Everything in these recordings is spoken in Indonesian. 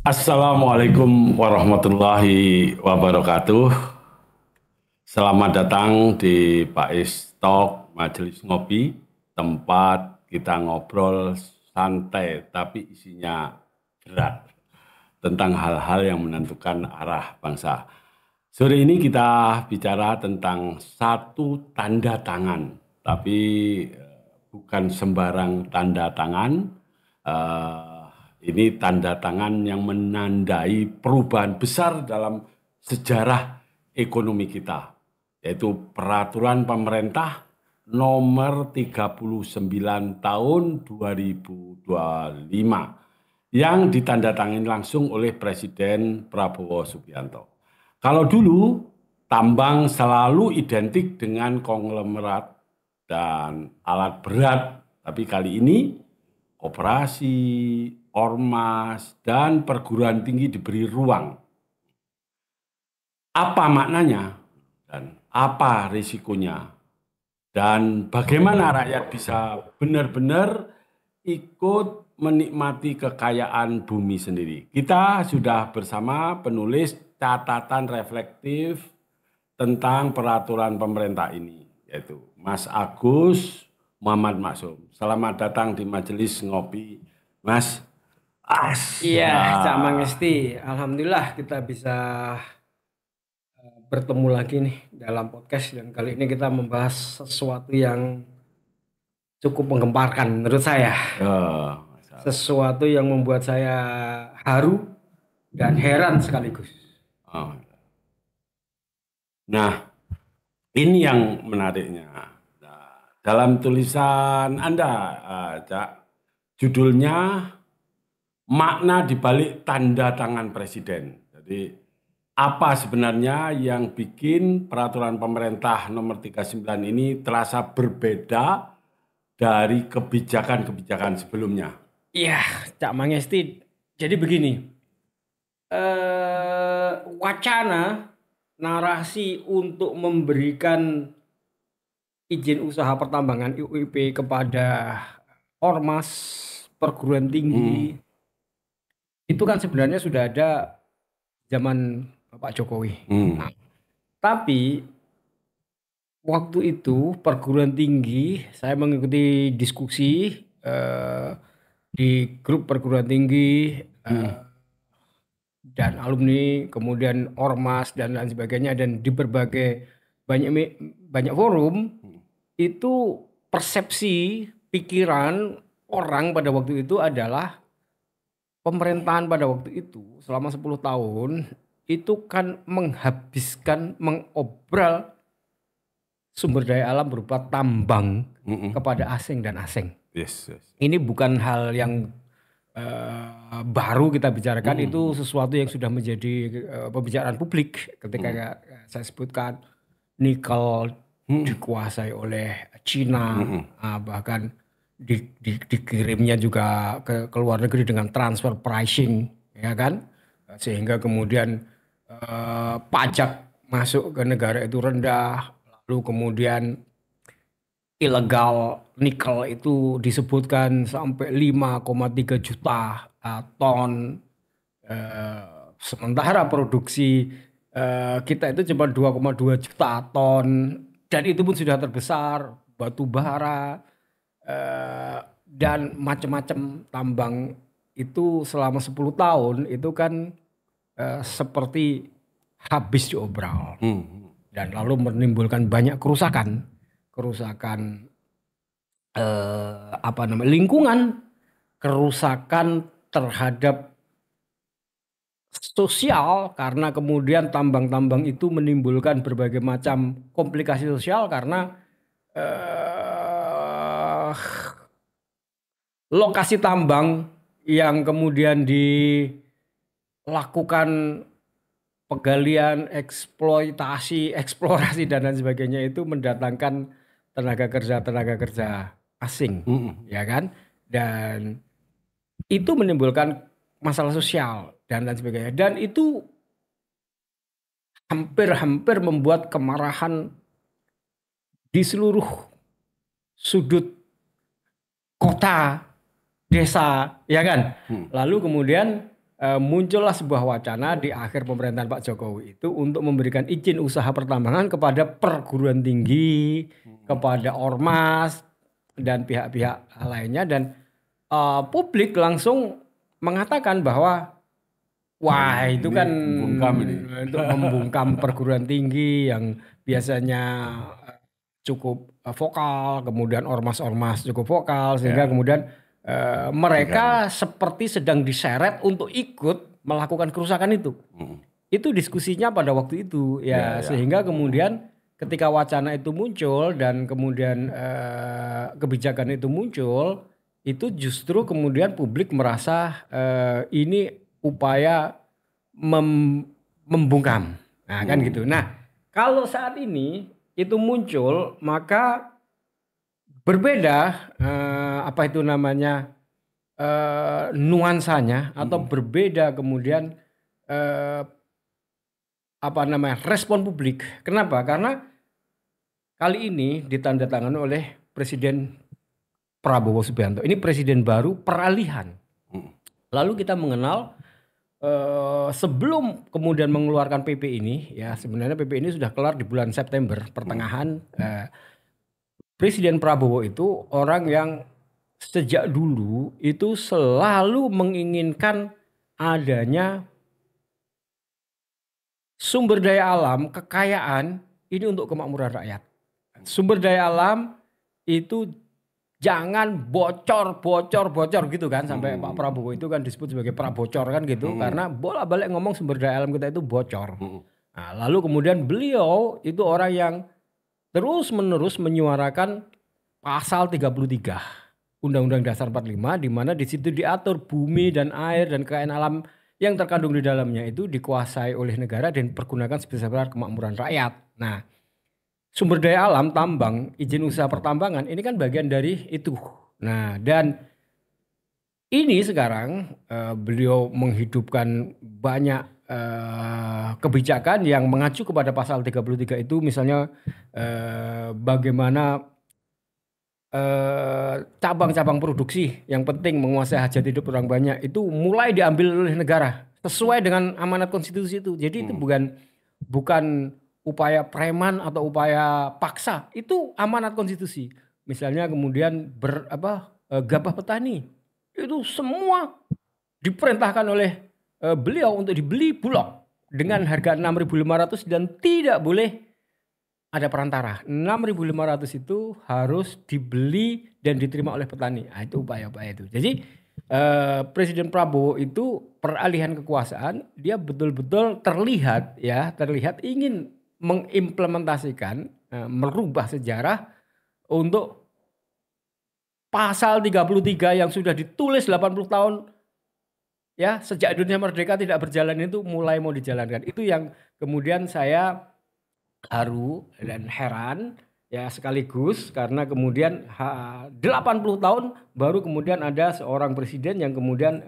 Assalamualaikum warahmatullahi wabarakatuh. Selamat datang di Pais Talk Majelis Ngopi, tempat kita ngobrol santai tapi isinya berat tentang hal-hal yang menentukan arah bangsa. Sore ini kita bicara tentang satu tanda tangan, tapi bukan sembarang tanda tangan. Ini tanda tangan yang menandai perubahan besar dalam sejarah ekonomi kita, yaitu Peraturan Pemerintah Nomor 39 Tahun 2025 yang ditandatangani langsung oleh Presiden Prabowo Subianto. Kalau dulu tambang selalu identik dengan konglomerat dan alat berat, tapi kali ini koperasi, ormas, dan perguruan tinggi diberi ruang. Apa maknanya dan apa risikonya? Dan bagaimana rakyat bisa benar-benar ikut menikmati kekayaan bumi sendiri. Kita sudah bersama penulis catatan reflektif tentang peraturan pemerintah ini, yaitu Mas Agus Muhammad Maksum. Selamat datang di Majelis Ngopi, Mas. Iya, Cak Ya, Mangesti. Alhamdulillah kita bisa bertemu lagi nih dalam podcast dan kali ini kita membahas sesuatu yang cukup menggemparkan menurut saya. masalah. Sesuatu yang membuat saya haru dan heran sekaligus. Oh. Nah, ini yang menariknya. Nah, dalam tulisan Anda, Cak, judulnya makna dibalik tanda tangan presiden. Jadi apa sebenarnya yang bikin peraturan pemerintah nomor 39 ini terasa berbeda dari kebijakan-kebijakan sebelumnya? Iya, Cak Mangesti. Jadi begini, wacana narasi untuk memberikan izin usaha pertambangan UIP kepada ormas, perguruan tinggi, Hmm, itu kan sebenarnya sudah ada zaman Pak Jokowi. hmm, Tapi waktu itu perguruan tinggi, saya mengikuti diskusi eh, di grup perguruan tinggi hmm, dan alumni, kemudian ormas dan lain sebagainya, dan di berbagai banyak forum hmm, itu persepsi pikiran orang pada waktu itu adalah pemerintahan pada waktu itu selama 10 tahun itu kan menghabiskan, mengobral sumber daya alam berupa tambang hmm, kepada asing dan asing. yes, yes. Ini bukan hal yang baru kita bicarakan, itu Hmm, sesuatu yang sudah menjadi pembicaraan publik ketika hmm, saya sebutkan nikel hmm, dikuasai oleh Cina, hmm, bahkan dikirimnya juga ke luar negeri dengan transfer pricing, ya kan, sehingga kemudian pajak masuk ke negara itu rendah, lalu kemudian ilegal nikel itu disebutkan sampai 5,3 juta ton. Sementara produksi kita itu cuma 2,2 juta ton dan itu pun sudah terbesar. Batu bara dan macam-macam tambang itu selama 10 tahun itu kan seperti habis diobral hmm, dan lalu menimbulkan banyak kerusakan, kerusakan apa namanya, lingkungan, kerusakan terhadap sosial karena kemudian tambang-tambang itu menimbulkan berbagai macam komplikasi sosial karena eh, lokasi tambang yang kemudian dilakukan penggalian, eksploitasi, eksplorasi dan lain sebagainya itu mendatangkan tenaga kerja asing, hmm, ya kan? Dan itu menimbulkan masalah sosial dan lain sebagainya. Dan itu hampir-hampir membuat kemarahan di seluruh sudut kota, desa, ya kan? hmm, Lalu kemudian muncullah sebuah wacana di akhir pemerintahan Pak Jokowi itu untuk memberikan izin usaha pertambangan kepada perguruan tinggi, kepada ormas dan pihak-pihak lainnya, dan publik langsung mengatakan bahwa wah itu kan untuk membungkam perguruan tinggi yang biasanya cukup vokal, kemudian ormas-ormas cukup vokal, sehingga kemudian mereka seperti sedang diseret untuk ikut melakukan kerusakan itu. Itu diskusinya pada waktu itu ya, sehingga kemudian ketika wacana itu muncul dan kemudian kebijakan itu muncul, itu justru kemudian publik merasa ini upaya membungkam. Nah, kan gitu. Nah, kalau saat ini itu muncul, maka berbeda apa itu namanya nuansanya, atau berbeda kemudian apa namanya respon publik. Kenapa? Karena kali ini ditandatangani oleh Presiden Prabowo Subianto. Ini presiden baru peralihan. Lalu kita mengenal sebelum kemudian mengeluarkan PP ini, ya sebenarnya PP ini sudah kelar di bulan September pertengahan. Presiden Prabowo itu orang yang sejak dulu itu selalu menginginkan adanya sumber daya alam, kekayaan ini untuk kemakmuran rakyat. Sumber daya alam itu jangan bocor gitu kan, sampai Pak Prabowo itu kan disebut sebagai prabocor kan gitu, karena bolak-balik ngomong sumber daya alam kita itu bocor. Nah, lalu kemudian beliau itu orang yang terus-menerus menyuarakan pasal 33 Undang-Undang Dasar 45, di mana di situ diatur bumi dan air dan kekayaan alam yang terkandung di dalamnya itu dikuasai oleh negara dan dipergunakan sebesar kemakmuran rakyat. Nah, sumber daya alam, tambang, izin usaha pertambangan ini kan bagian dari itu. Nah, dan ini sekarang beliau menghidupkan banyak kebijakan yang mengacu kepada pasal 33 itu, misalnya bagaimana cabang-cabang produksi yang penting menguasai hajat hidup orang banyak itu mulai diambil oleh negara sesuai dengan amanat konstitusi itu. Jadi itu bukan upaya preman atau upaya paksa, itu amanat konstitusi. Misalnya kemudian gabah petani itu semua diperintahkan oleh beliau untuk dibeli Bulog dengan harga 6.500 dan tidak boleh ada perantara. 6.500 itu harus dibeli dan diterima oleh petani. Nah, itu upaya-upaya itu. Jadi Presiden Prabowo itu peralihan kekuasaan, dia betul-betul terlihat ingin mengimplementasikan, merubah sejarah untuk pasal 33 yang sudah ditulis 80 tahun ya sejak Indonesia merdeka tidak berjalan itu mulai mau dijalankan. Itu yang kemudian saya haru dan heran ya sekaligus, karena kemudian 80 tahun baru kemudian ada seorang presiden yang kemudian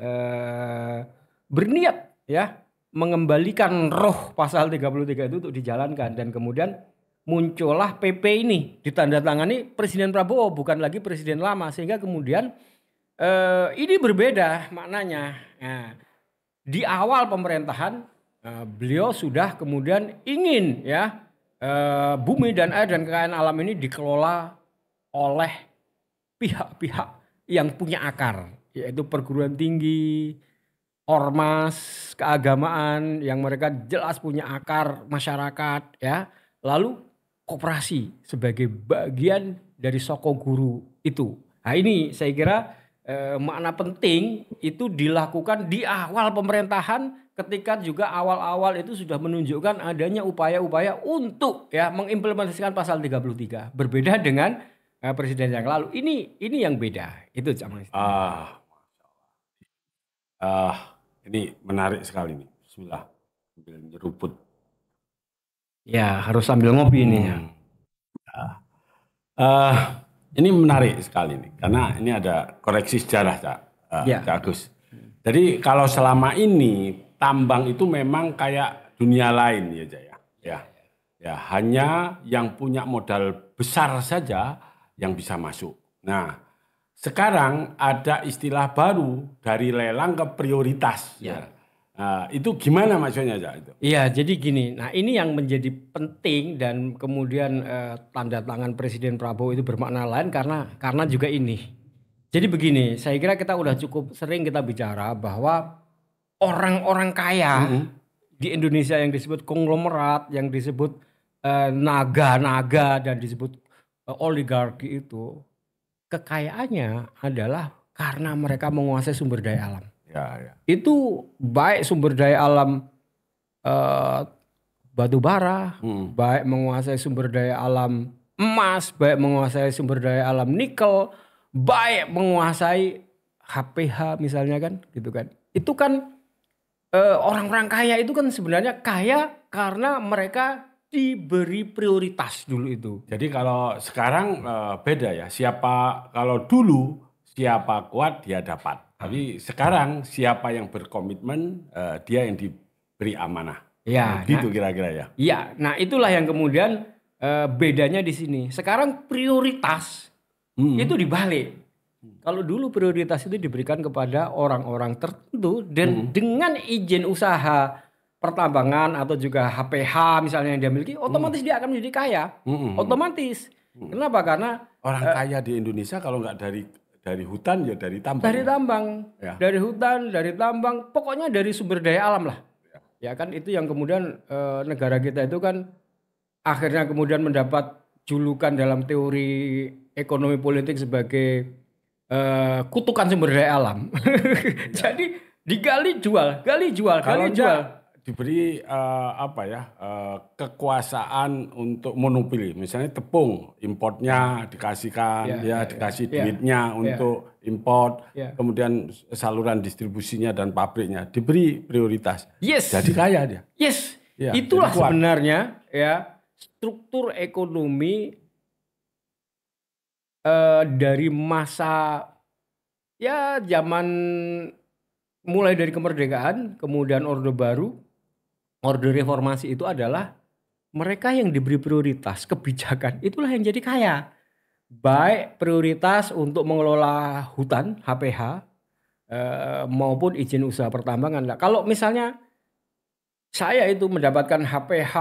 berniat ya mengembalikan roh pasal 33 itu untuk dijalankan, dan kemudian muncullah PP ini ditandatangani Presiden Prabowo, bukan lagi presiden lama, sehingga kemudian ini berbeda maknanya. Nah, di awal pemerintahan beliau sudah kemudian ingin ya bumi dan air dan kekayaan alam ini dikelola oleh pihak-pihak yang punya akar, yaitu perguruan tinggi, ormas, keagamaan yang mereka jelas punya akar masyarakat ya. Lalu koperasi sebagai bagian dari soko guru itu. Nah, ini saya kira makna penting itu dilakukan di awal pemerintahan, ketika juga awal-awal itu sudah menunjukkan adanya upaya-upaya untuk ya mengimplementasikan pasal 33. Berbeda dengan presiden yang lalu. Ini yang beda. Itu Cak Mas. Ini menarik sekali nih. Bismillah. Sambil nyeruput. Ya, harus sambil ngopi ini ya. Ini menarik sekali nih, karena ini ada koreksi sejarah Cak Agus. Jadi kalau selama ini tambang itu memang kayak dunia lain ya Jaya. Ya, hanya yang punya modal besar saja yang bisa masuk. Nah, sekarang ada istilah baru dari lelang ke prioritas. Ya. Itu gimana maksudnya Cak itu? Iya, jadi gini. Nah, ini yang menjadi penting dan kemudian tanda tangan Presiden Prabowo itu bermakna lain karena juga ini. Jadi begini, saya kira kita udah cukup sering kita bicara bahwa orang-orang kaya di Indonesia yang disebut konglomerat, yang disebut naga-naga dan disebut oligarki itu, kekayaannya adalah karena mereka menguasai sumber daya alam. Ya. Itu baik sumber daya alam batu bara, baik menguasai sumber daya alam emas, baik menguasai sumber daya alam nikel, baik menguasai HPH misalnya kan, gitu kan. Itu kan orang-orang kaya itu kan sebenarnya kaya karena mereka diberi prioritas dulu itu. Jadi kalau sekarang beda ya. Kalau dulu siapa kuat dia dapat. Tapi sekarang siapa yang berkomitmen dia yang diberi amanah. Ya, gitu kira-kira ya. Iya, nah itulah yang kemudian bedanya di sini. Sekarang prioritas itu dibalik. Kalau dulu prioritas itu diberikan kepada orang-orang tertentu dan dengan izin usaha pertambangan atau juga HPH misalnya yang dia miliki, otomatis dia akan menjadi kaya. Otomatis. Kenapa? Karena orang kaya di Indonesia kalau nggak dari hutan ya dari tambang. Dari tambang, ya. Dari hutan, dari tambang, pokoknya dari sumber daya alam lah. Ya kan itu yang kemudian negara kita itu kan akhirnya kemudian mendapat julukan dalam teori ekonomi politik sebagai kutukan sumber daya alam. Jadi digali jual, gali jual, gali jual. Diberi kekuasaan untuk monopoli, misalnya tepung importnya dikasihkan, dikasih duitnya untuk import, kemudian saluran distribusinya dan pabriknya diberi prioritas. Yes. Jadi kaya dia. Yes. Ya, itulah sebenarnya ya struktur ekonomi dari masa ya zaman mulai dari kemerdekaan, kemudian Orde Baru. Orde reformasi itu adalah mereka yang diberi prioritas kebijakan itulah yang jadi kaya. Baik prioritas untuk mengelola hutan HPH maupun izin usaha pertambangan. Nah, kalau misalnya saya itu mendapatkan HPH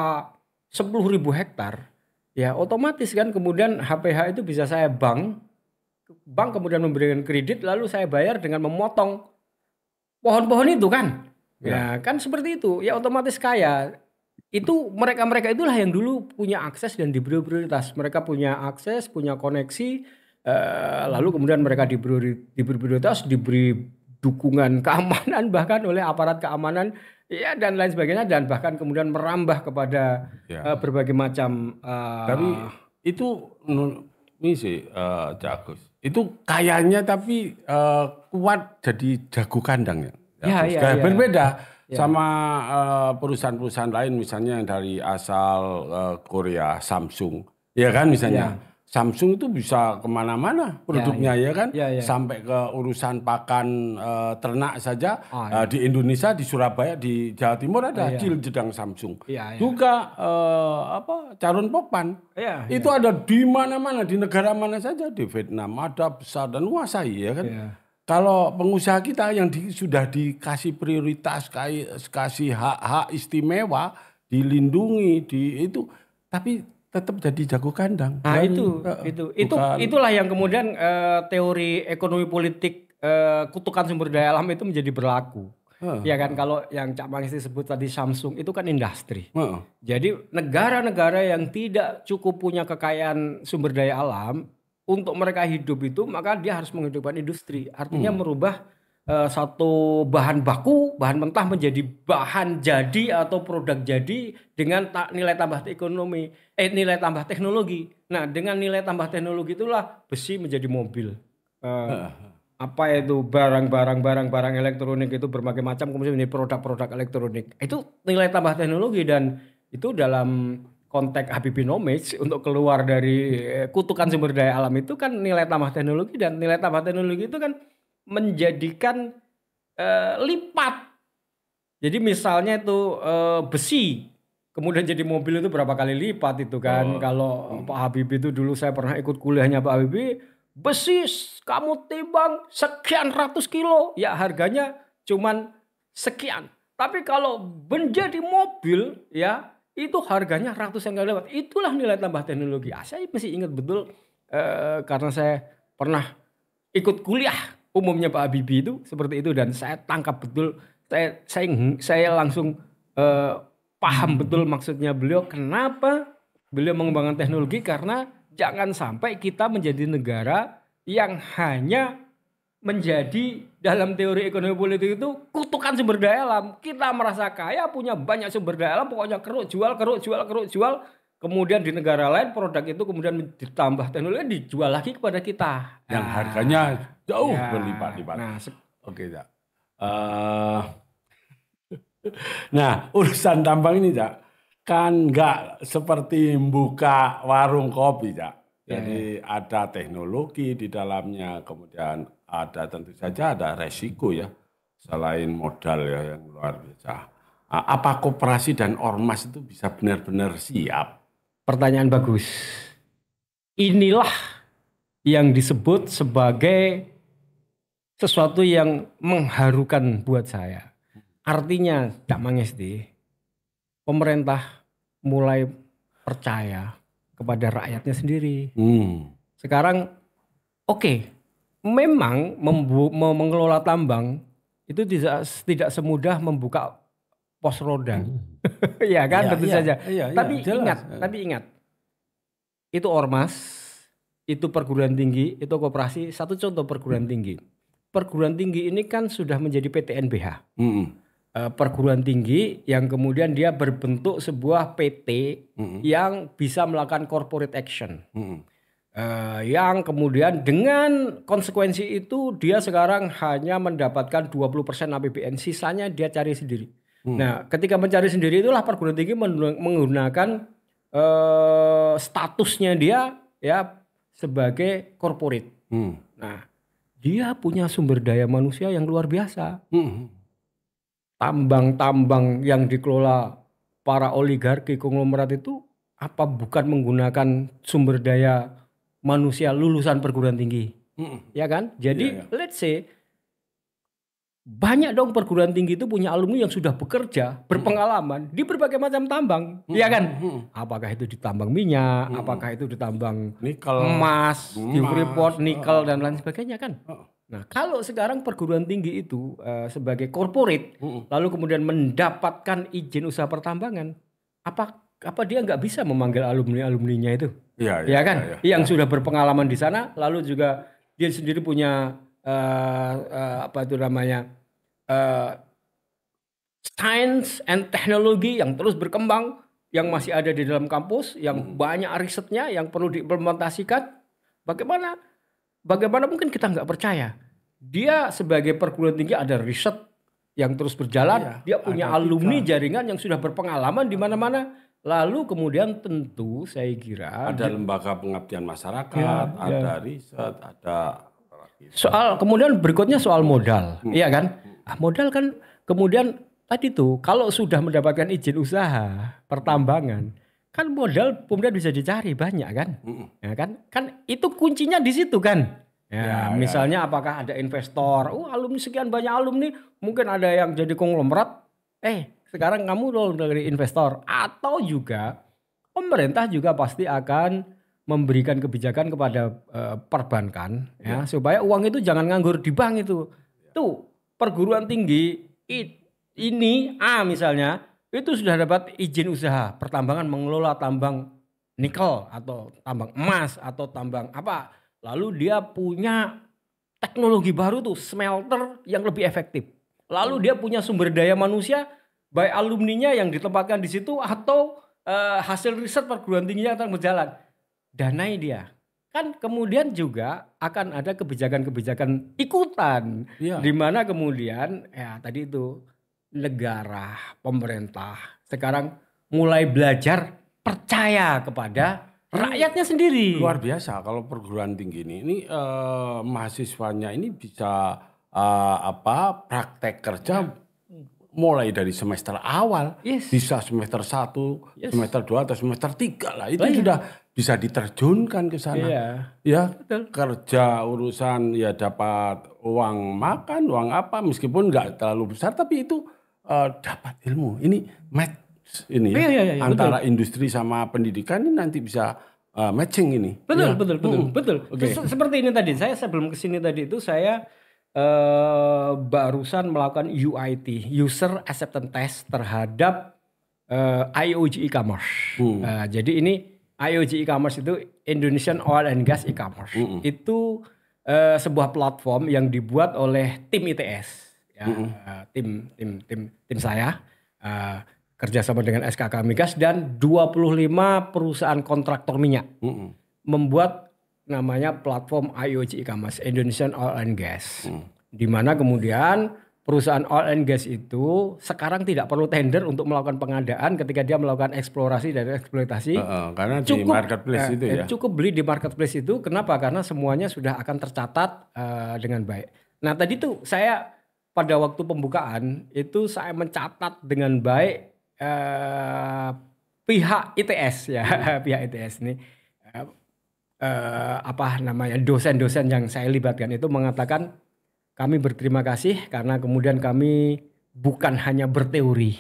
10.000 hektar, ya otomatis kan kemudian HPH itu bisa saya bank kemudian memberikan kredit lalu saya bayar dengan memotong pohon-pohon itu kan. Ya kan seperti itu, ya otomatis kaya. Itu mereka itulah yang dulu punya akses dan diberi prioritas. Mereka punya akses, punya koneksi, lalu kemudian mereka diberi prioritas, diberi dukungan keamanan bahkan oleh aparat keamanan, ya dan lain sebagainya dan bahkan kemudian merambah kepada berbagai macam. Tapi itu ini sih Cak Agus. Itu kayaknya tapi kuat jadi jago kandang ya. Berbeda sama perusahaan-perusahaan lain misalnya yang dari asal Korea, Samsung, ya kan misalnya. Samsung itu bisa kemana-mana produknya ya kan, sampai ke urusan pakan ternak saja di Indonesia, di Surabaya, di Jawa Timur ada Ciljedang Samsung. Juga Carun Pokpan itu ada di mana-mana, di negara mana saja, di Vietnam ada besar dan menguasai ya kan. Kalau pengusaha kita yang sudah dikasih prioritas, kasih hak-hak istimewa, dilindungi, tapi tetap jadi jago kandang. Nah itulah yang kemudian teori ekonomi politik kutukan sumber daya alam itu menjadi berlaku. Ya kan kalau yang Cak Manggis sebut tadi Samsung itu kan industri. Jadi negara-negara yang tidak cukup punya kekayaan sumber daya alam untuk mereka hidup itu maka dia harus menghidupkan industri. Artinya merubah satu bahan baku, bahan mentah menjadi bahan jadi atau produk jadi dengan nilai tambah ekonomi, nilai tambah teknologi. Nah, dengan nilai tambah teknologi itulah besi menjadi mobil. Apa itu barang elektronik itu berbagai macam kemudian menjadi produk-produk elektronik. Itu nilai tambah teknologi dan itu dalam konteks Habibinomics untuk keluar dari kutukan sumber daya alam itu kan nilai tambah teknologi dan nilai tambah teknologi itu kan menjadikan lipat. Jadi misalnya itu besi kemudian jadi mobil itu berapa kali lipat itu kan. Kalau Pak Habibie itu dulu saya pernah ikut kuliahnya Pak Habibie, besi kamu timbang sekian ratus kilo ya harganya cuman sekian Tapi kalau menjadi mobil ya itu harganya ratusan kali lipat. Itulah nilai tambah teknologi. Saya masih ingat betul karena saya pernah ikut kuliah umumnya Pak Habibie itu seperti itu dan saya tangkap betul. Saya langsung paham betul maksudnya beliau. Kenapa beliau mengembangkan teknologi? Karena jangan sampai kita menjadi negara yang hanya menjadi dalam teori ekonomi politik itu kutukan sumber daya alam. Kita merasa kaya, punya banyak sumber daya alam, pokoknya keruk jual. Kemudian di negara lain produk itu kemudian ditambah teknologi dijual lagi kepada kita. Yang harganya jauh berlipat-lipat. Oke, Cak. Nah, urusan tambang ini, Cak, kan nggak seperti buka warung kopi, Cak. Jadi ada teknologi di dalamnya, kemudian ada tentu saja ada resiko ya, selain modal ya yang luar biasa. Apa koperasi dan ormas itu bisa benar-benar siap? Pertanyaan bagus. Inilah yang disebut sebagai sesuatu yang mengharukan buat saya. Artinya, Cak Mangesti, pemerintah mulai percaya kepada rakyatnya sendiri. Sekarang, memang mengelola tambang itu tidak semudah membuka pos roda. Ya kan, tentu saja. Tapi ingat, itu ormas, itu perguruan tinggi, itu koperasi. Satu contoh perguruan tinggi. Perguruan tinggi ini kan sudah menjadi PTNBH. Perguruan tinggi yang kemudian dia berbentuk sebuah PT yang bisa melakukan corporate action. Yang kemudian dengan konsekuensi itu dia sekarang hanya mendapatkan 20% APBN, sisanya dia cari sendiri. Nah, ketika mencari sendiri itulah perguruan tinggi menggunakan statusnya dia ya sebagai corporate. Nah, dia punya sumber daya manusia yang luar biasa. Tambang-tambang yang dikelola para oligarki konglomerat itu apa bukan menggunakan sumber daya manusia lulusan perguruan tinggi, ya kan? Jadi let's say banyak dong perguruan tinggi itu punya alumni yang sudah bekerja, berpengalaman di berbagai macam tambang, ya kan? Apakah itu di tambang minyak, apakah itu di tambang nikel, emas, di Freeport, nikel dan lain sebagainya kan? Nah, kalau sekarang perguruan tinggi itu sebagai corporate, lalu kemudian mendapatkan izin usaha pertambangan, apa dia nggak bisa memanggil alumninya itu? Ya kan? Yang sudah berpengalaman di sana, lalu juga dia sendiri punya science and teknologi yang terus berkembang, yang masih ada di dalam kampus, yang banyak risetnya, yang perlu diimplementasikan. Bagaimana mungkin kita nggak percaya? Dia sebagai perguruan tinggi ada riset yang terus berjalan, dia punya alumni jaringan yang sudah berpengalaman di mana-mana. Lalu kemudian tentu saya kira ada lembaga pengabdian masyarakat, ada riset, ada kemudian berikutnya soal modal, iya kan? Modal kan kemudian tadi tuh kalau sudah mendapatkan izin usaha pertambangan, kan modal kemudian bisa dicari banyak kan? Ya kan? Kan itu kuncinya di situ kan? Misalnya apakah ada investor, alumni sekian banyak alumni, mungkin ada yang jadi konglomerat, sekarang kamu role dari investor, atau juga pemerintah juga pasti akan memberikan kebijakan kepada perbankan supaya uang itu jangan nganggur di bank itu. Tuh perguruan tinggi ini misalnya itu sudah dapat izin usaha pertambangan mengelola tambang nikel atau tambang emas atau tambang apa. Lalu dia punya teknologi baru tuh smelter yang lebih efektif. Lalu dia punya sumber daya manusia baik alumninya yang ditempatkan di situ atau hasil riset perguruan tingginya yang berjalan. Danai dia. Kan kemudian juga akan ada kebijakan-kebijakan ikutan. Di mana kemudian tadi itu negara, pemerintah sekarang mulai belajar percaya kepada rakyatnya sendiri. Luar biasa kalau perguruan tinggi ini mahasiswanya ini bisa praktek kerja mulai dari semester awal, bisa semester 1, semester 2 atau semester 3 lah. Itu sudah bisa diterjunkan ke sana. Betul. Kerja urusan dapat uang makan, uang apa meskipun nggak terlalu besar tapi itu dapat ilmu. Ini match ini antara industri sama pendidikan ini nanti bisa matching ini. Betul. Okay. Seperti ini tadi, saya sebelum kesini tadi itu saya barusan melakukan UIT, User Acceptance Test terhadap IOG e-commerce. Jadi ini IOG e-commerce itu Indonesian Oil and Gas e-commerce. Itu sebuah platform yang dibuat oleh tim ITS, ya, tim saya kerjasama dengan SKK Migas dan 25 perusahaan kontraktor minyak membuat namanya platform IOG e-commerce Indonesian Oil and Gas, di mana kemudian perusahaan oil and gas itu sekarang tidak perlu tender untuk melakukan pengadaan ketika dia melakukan eksplorasi dan eksploitasi. Karena cukup, di marketplace itu ya. Cukup beli di marketplace itu. Kenapa? Karena semuanya sudah akan tercatat dengan baik. Nah tadi tuh saya pada waktu pembukaan itu saya mencatat dengan baik pihak ITS ya, pihak ITS ini. Dosen-dosen yang saya libatkan itu mengatakan kami berterima kasih karena kemudian kami bukan hanya berteori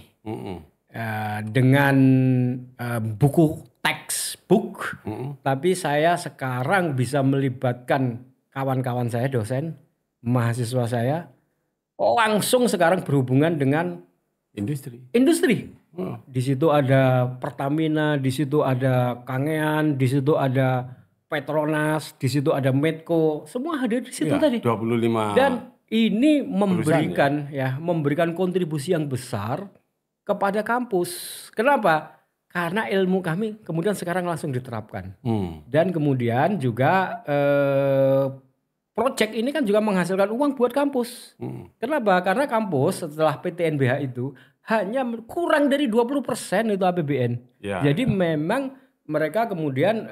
dengan buku textbook, tapi saya sekarang bisa melibatkan kawan-kawan saya, dosen, mahasiswa saya, langsung sekarang berhubungan dengan industri. Di situ ada Pertamina, di situ ada Kangean, di situ ada Petronas, di situ ada Medco, semua hadir di situ tadi. 25. Dan ini memberikan kontribusi yang besar kepada kampus. Kenapa? Karena ilmu kami kemudian sekarang langsung diterapkan. Dan kemudian juga proyek ini kan juga menghasilkan uang buat kampus. Kenapa? Karena kampus setelah PTNBH itu hanya kurang dari 20% itu APBN. Jadi memang mereka kemudian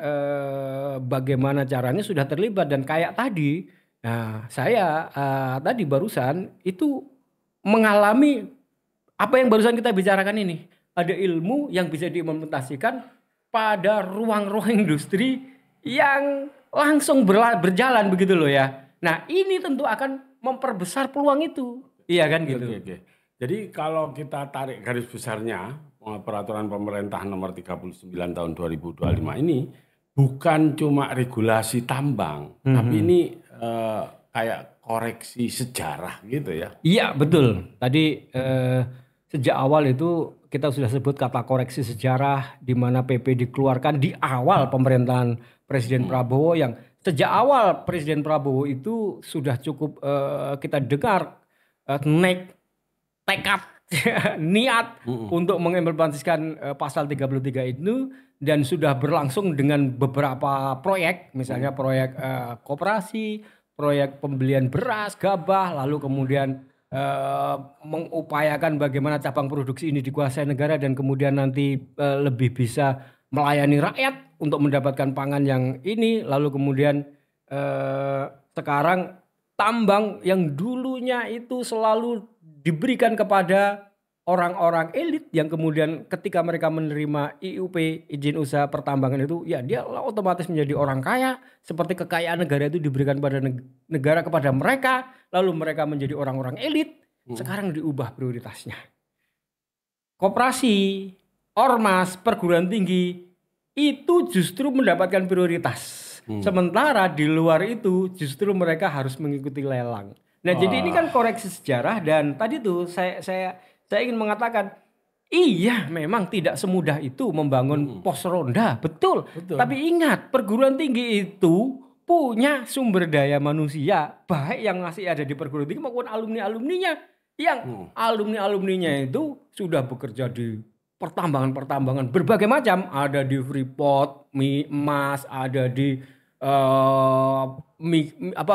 bagaimana caranya sudah terlibat dan kayak tadi, saya tadi barusan itu mengalami apa yang barusan kita bicarakan ini. Ada ilmu yang bisa diimplementasikan pada ruang-ruang industri yang langsung berjalan begitu loh ya. Nah ini tentu akan memperbesar peluang itu, iya kan gitu. Oke. Jadi kalau kita tarik garis besarnya, peraturan pemerintah nomor 39 tahun 2025 ini bukan cuma regulasi tambang, tapi ini kayak koreksi sejarah gitu ya. Iya betul. Tadi sejak awal itu kita sudah sebut kata koreksi sejarah, di mana PP dikeluarkan di awal pemerintahan Presiden Prabowo, yang sejak awal Presiden Prabowo itu sudah cukup kita dengar naik tekad niat untuk mengimplementasikan pasal 33 itu, dan sudah berlangsung dengan beberapa proyek, misalnya proyek koperasi, proyek pembelian beras, gabah, lalu kemudian mengupayakan bagaimana cabang produksi ini dikuasai negara dan kemudian nanti lebih bisa melayani rakyat untuk mendapatkan pangan yang ini, lalu kemudian sekarang tambang yang dulunya itu selalu diberikan kepada orang-orang elit yang kemudian ketika mereka menerima IUP, izin usaha pertambangan itu, ya dia otomatis menjadi orang kaya, seperti kekayaan negara itu diberikan pada negara kepada mereka, lalu mereka menjadi orang-orang elit. Sekarang diubah prioritasnya. Koperasi, ormas, perguruan tinggi itu justru mendapatkan prioritas. Sementara di luar itu justru mereka harus mengikuti lelang. Nah, jadi ini kan koreksi sejarah, dan tadi tuh saya ingin mengatakan, iya memang tidak semudah itu membangun pos ronda, betul. Tapi ingat, perguruan tinggi itu punya sumber daya manusia, baik yang masih ada di perguruan tinggi maupun alumni-alumninya. Yang alumni-alumninya itu sudah bekerja di pertambangan-pertambangan berbagai macam. Ada di Freeport, emas, ada di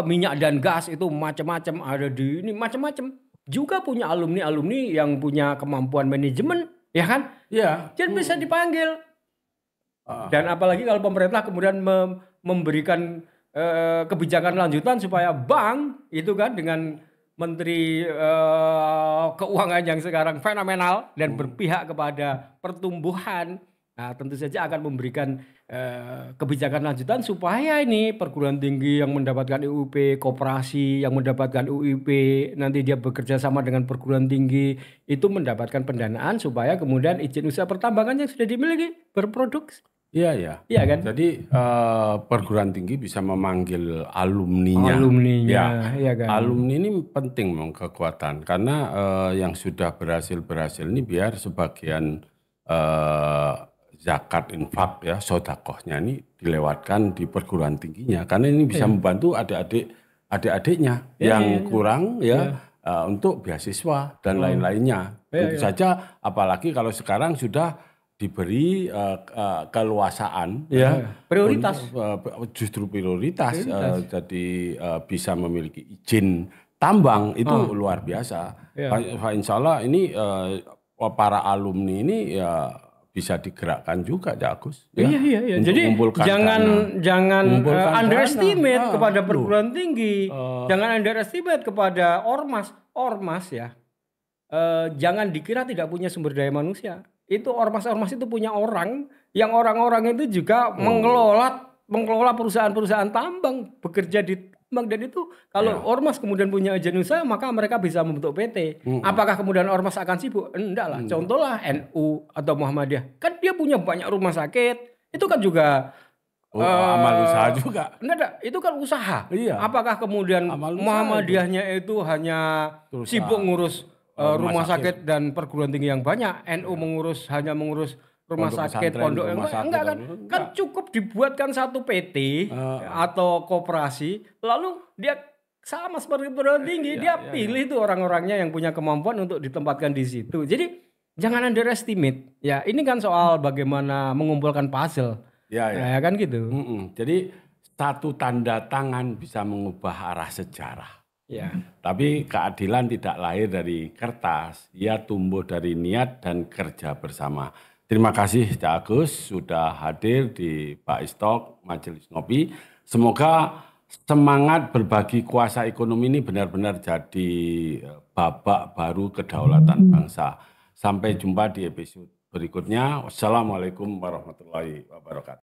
minyak dan gas, itu macam-macam, ada di ini macam-macam. Juga punya alumni-alumni yang punya kemampuan manajemen, ya kan? Ya. Dan bisa dipanggil. Dan apalagi kalau pemerintah kemudian memberikan kebijakan lanjutan supaya bank itu kan dengan Menteri Keuangan yang sekarang fenomenal dan berpihak kepada pertumbuhan Nah, tentu saja akan memberikan kebijakan lanjutan supaya ini perguruan tinggi yang mendapatkan UUP, koperasi yang mendapatkan UIP, nanti dia bekerja sama dengan perguruan tinggi itu mendapatkan pendanaan supaya kemudian izin usaha pertambangan yang sudah dimiliki berproduksi. Iya, ya. Iya kan? Jadi perguruan tinggi bisa memanggil alumninya. Alumninya, iya kan. Alumni ini penting memang kekuatan karena yang sudah berhasil ini biar sebagian zakat infak ya sodakohnya ini dilewatkan di perguruan tingginya karena ini bisa membantu adik-adiknya yang kurang untuk beasiswa dan lain-lainnya. Tentu saja apalagi kalau sekarang sudah diberi keluasaan prioritas justru prioritas. Jadi bisa memiliki izin tambang itu luar biasa. Insya Allah ini para alumni ini ya bisa digerakkan juga ya Agus. Iya. Jadi jangan underestimate kepada perguruan tinggi, jangan underestimate kepada ormas ya. Jangan dikira tidak punya sumber daya manusia. Itu ormas-ormas itu punya orang yang orang-orang itu juga mengelola perusahaan-perusahaan tambang, bekerja di tambang, dan itu kalau ormas kemudian punya izin usaha maka mereka bisa membentuk PT. Apakah kemudian ormas akan sibuk? Enggak lah. Contohlah NU atau Muhammadiyah, kan dia punya banyak rumah sakit, itu kan juga amal usaha juga. Enggak, itu kan usaha. Iya. Apakah kemudian Muhammadiyahnya itu hanya sibuk ngurus rumah sakit dan perguruan tinggi yang banyak, NU hanya mengurus rumah sakit, pondok yang enggak kan? Kan cukup dibuatkan satu PT atau koperasi, lalu dia sama seperti perguruan tinggi, dia pilih tuh orang-orangnya yang punya kemampuan untuk ditempatkan di situ. Jadi jangan underestimate. Ya, ini kan soal bagaimana mengumpulkan puzzle. Ya kan gitu. Jadi satu tanda tangan bisa mengubah arah sejarah. Ya. Tapi keadilan tidak lahir dari kertas, ia tumbuh dari niat dan kerja bersama. Terima kasih Cak Agus sudah hadir di Pak Istok Majelis Ngopi. Semoga semangat berbagi kuasa ekonomi ini benar-benar jadi babak baru kedaulatan bangsa. Sampai jumpa di episode berikutnya. Wassalamualaikum warahmatullahi wabarakatuh.